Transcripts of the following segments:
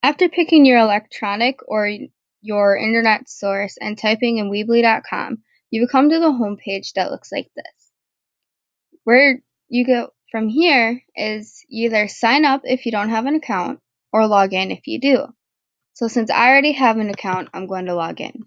After picking your electronic or your internet source and typing in weebly.com, you will come to the homepage that looks like this. Where you go from here is either sign up if you don't have an account or log in if you do. So since I already have an account, I'm going to log in.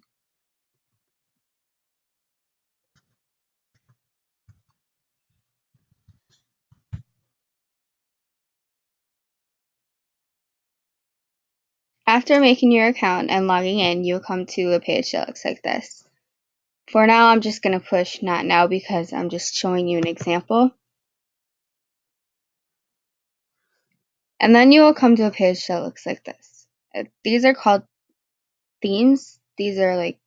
After making your account and logging in, you'll come to a page that looks like this. For now, I'm just going to push not now because I'm just showing you an example. And then you will come to a page that looks like this. These are called themes. These are like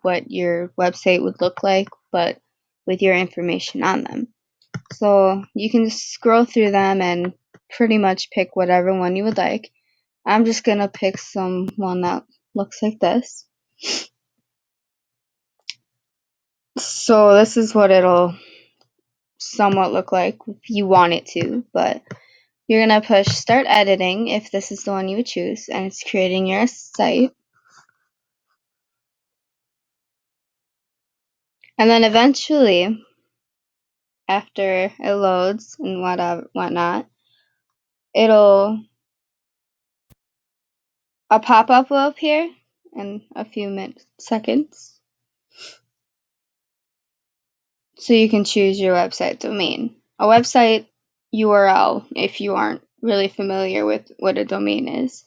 what your website would look like, but with your information on them. So you can just scroll through them and pretty much pick whatever one you would like. I'm just going to pick one that looks like this. So this is what it'll somewhat look like if you want it to, but you're going to push start editing if this is the one you would choose, and it's creating your site. And then eventually, after it loads and whatnot, a pop-up will appear in a few seconds. So you can choose your website domain. A website URL if you aren't really familiar with what a domain is.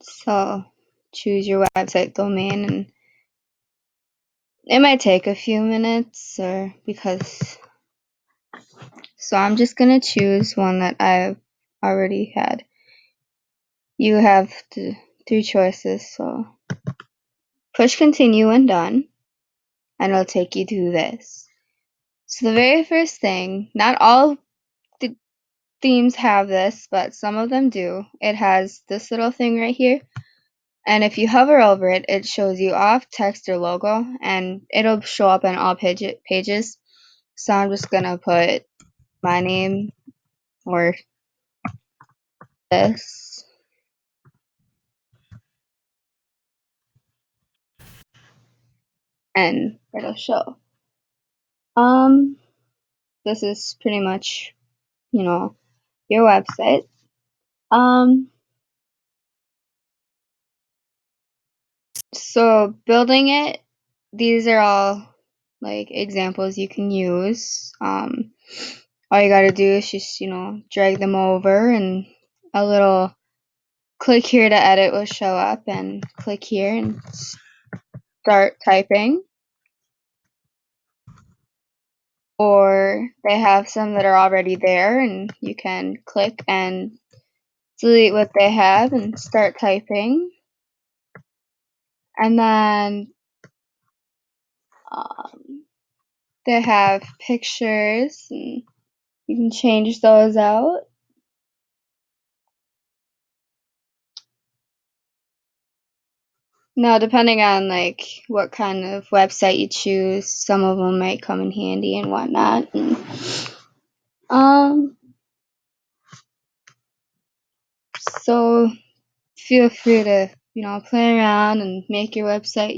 So choose your website domain, and it might take a few minutes so I'm just gonna choose one that I've already had. You have three choices, so push continue when done, and it'll take you to this. So the very first thing, not all the themes have this, but some of them do. It has this little thing right here, and if you hover over it, it shows you off text or logo, and it'll show up on all pages. So I'm just gonna put my name or this, and it'll show. This is pretty much, your website. So building it, these are all like examples you can use. All you gotta do is just, drag them over, and a little click here to edit will show up, and click here and start typing. Or they have some that are already there, and you can click and delete what they have and start typing. And then they have pictures, and you can change those out. Now, depending on like what kind of website you choose, some of them might come in handy and whatnot. So feel free to play around and make your website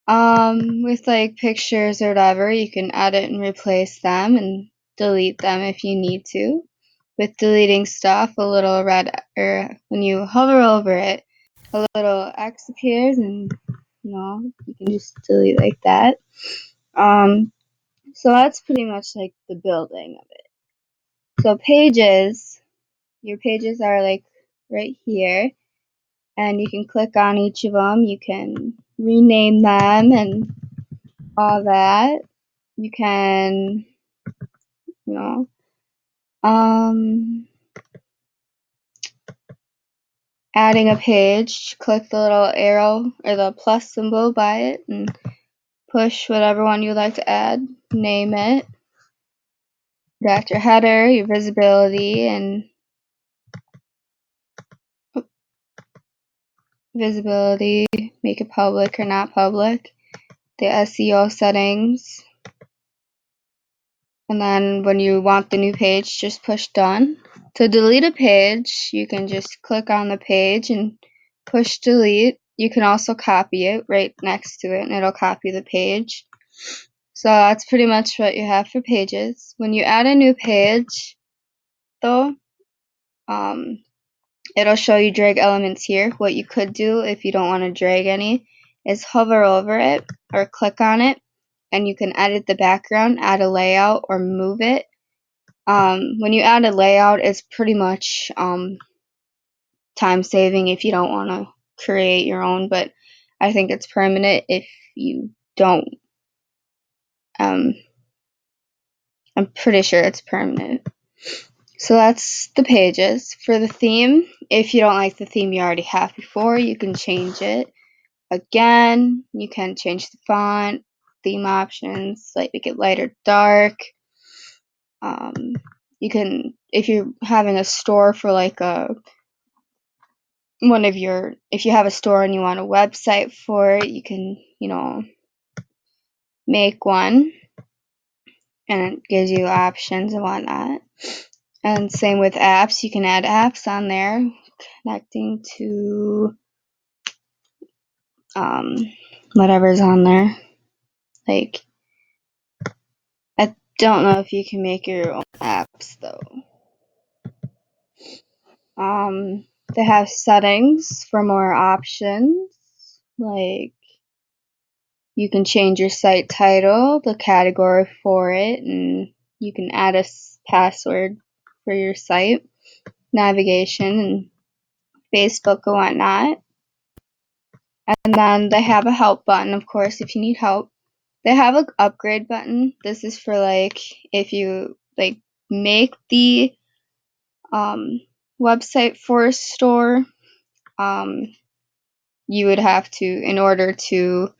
with like pictures or whatever. You can edit and replace them and delete them if you need to. With deleting stuff, a little when you hover over it, a little X appears, and you can just delete like that. So that's pretty much like the building of it. So your pages are like right here, and you can click on each of them. You can rename them and all that. You can, you know, adding a page, click the little arrow or the plus symbol by it and push whatever one you'd like to add, name it. Got your header, your visibility, and make it public or not public, the SEO settings, And then when you want the new page, just push done. To delete a page, you can just click on the page and push delete. You can also copy it right next to it and it'll copy the page. So that's pretty much what you have for pages. When you add a new page, though, it'll show you drag elements here. What you could do if you don't want to drag any is hover over it or click on it, and you can edit the background, add a layout, or move it. When you add a layout, it's pretty much time saving if you don't want to create your own, but I think it's permanent if you don't. I'm pretty sure it's permanent. So that's the pages. For the theme, if you don't like the theme you already have before, you can change it. Again, you can change the font, theme options, like make it light or dark. You can, if you're having a store for like if you have a store and you want a website for it, you can, make one, and it gives you options and whatnot. And same with apps, you can add apps on there, connecting to whatever's on there. Like, I don't know if you can make your own apps though. They have settings for more options, like you can change your site title, the category for it, and you can add a password for your site, navigation, and Facebook and whatnot. And then they have a help button, of course, if you need help. They have an upgrade button. This is for like if you like make the website for a store, you would have to, in order to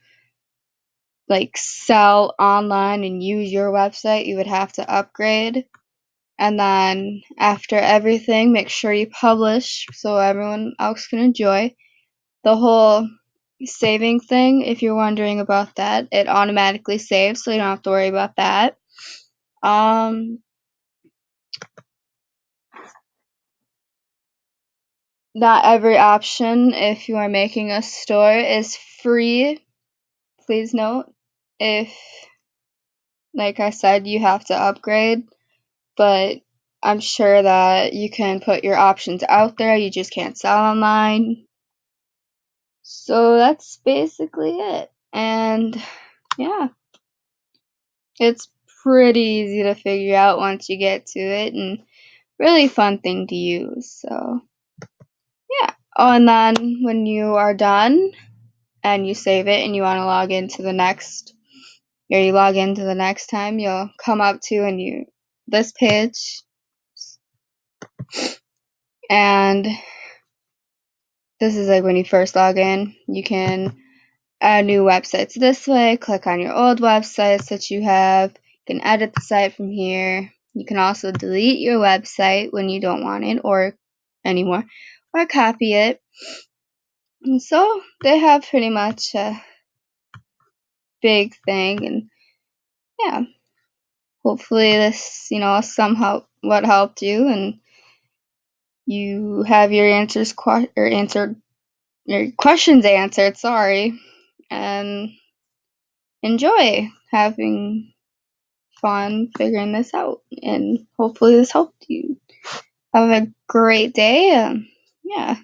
like sell online and use your website, you would have to upgrade. And then after everything, make sure you publish so everyone else can enjoy. The whole saving thing, if you're wondering about that, it automatically saves, so you don't have to worry about that. Not every option, if you are making a store, is free. Please note, if, like I said, you have to upgrade, but I'm sure that you can put your options out there, you just can't sell online. So that's basically it. And yeah, it's pretty easy to figure out once you get to it, and really fun thing to use. So yeah. Oh, and then when you are done and you save it and you want to log into the next, or you log into the next time, you'll come up to this page, and this is like when you first log in. You can add new websites this way, click on your old websites that you have, you can edit the site from here. You can also delete your website when you don't want it or anymore, or copy it. And so they have pretty much a big thing, and yeah, hopefully this, somehow what helped you, and you have your your questions answered, sorry, and enjoy having fun figuring this out, and hopefully this helped you. Have a great day. Yeah.